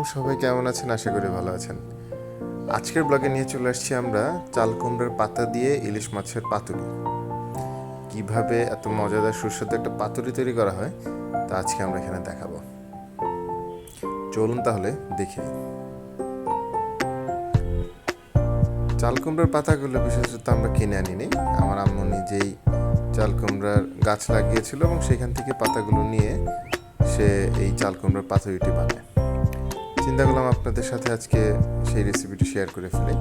সবাই কেমন আছেন? আশা করি ভালো আছেন। আজকের ব্লগে নিয়ে চলে আসছি আমরা চাল কুমড়ার পাতা দিয়ে ইলিশ মাছের পাতুরি। কিভাবে এত মজাদার সুস্বাদু একটা পাতুরি তৈরি করা হয় তা আজকে আমরা এখানে দেখাবো। চলুন তাহলে দেখে নিই। চাল কুমড়ার পাতাগুলো বিশেষত আমরা কিনে আনিনি। আমার আম্মু নিজেই চাল কুমড়ার গাছ লাগিয়েছিল এবং সেখান থেকে পাতাগুলো নিয়ে সে এই চাল কুমড়ার পাতুরিটি বানায়। চিন্তা করলাম আপনাদের সাথে আজকে সেই রেসিপিটি শেয়ার করে ফেলি।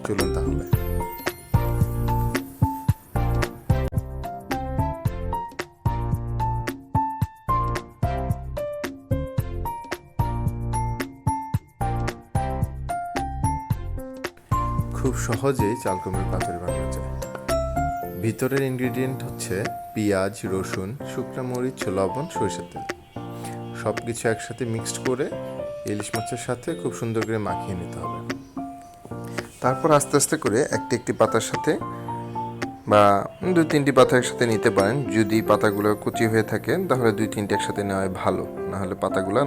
চলুন তাহলে। খুব সহজেই চাল কুমড়ার পাতুরি বানানো যায়। ভিতরের ইনগ্রিডিয়েন্ট হচ্ছে পেঁয়াজ, রসুন, শুকনো মরিচ, লবণ, সরিষার তেল। সব কিছু একসাথে মিক্সড করে ইলিশ মাছের সাথে খুব সুন্দর করে মাখিয়ে নিতে হবে। তারপর আস্তে আস্তে করে একটি একটি পাতার সাথে বা 2-3টি পাতা একসাথে নিতে পারেন। যদি পাতাগুলো কুচি হয়ে থাকে তাহলে 2-3টি একসাথে নেওয়াই ভালো, নাহলে পাতাগুলো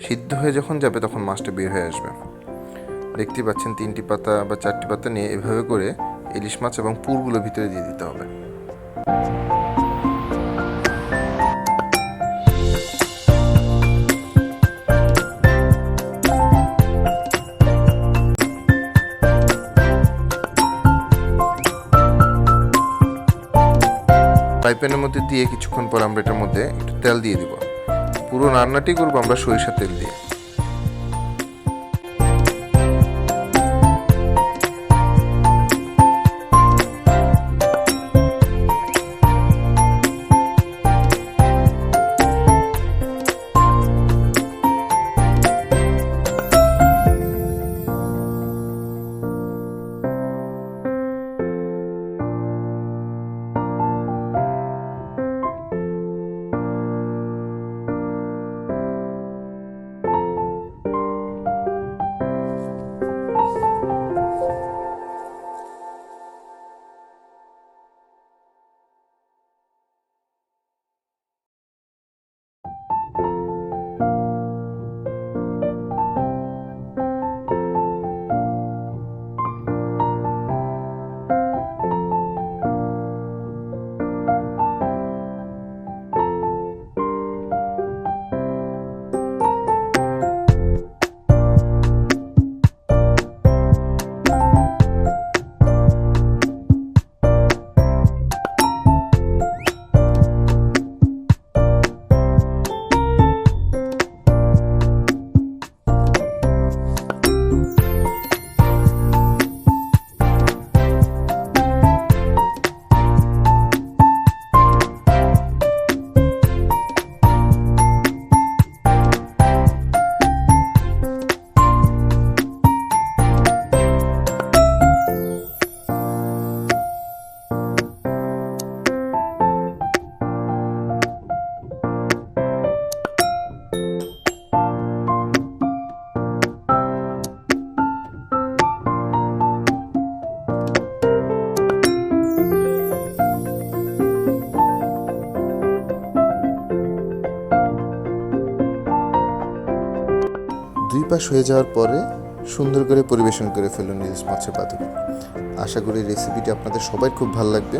সিদ্ধ হয়ে যখন যাবে তখন মাছটা বের হয়ে আসবে। দেখতে পাচ্ছেন 3টি পাতা বা 4টি পাতা নিয়ে এভাবে করে ইলিশ মাছ এবং পুরগুলো ভিতরে দিয়ে দিতে হবে। ফ্রাই প্যানের মধ্যে দিয়ে কিছুক্ষণ পর আমরা এটার মধ্যে একটু তেল দিয়ে দিব। পুরো রান্নাটি করবো আমরা সরিষার তেল দিয়ে। দুই পাশ হয়ে যাওয়ার পরে সুন্দর করে পরিবেশন করে ফেলুন ইলিশ মাছের পাতুরি। আশা করি রেসিপিটি আপনাদের সবাই খুব ভালো লাগবে।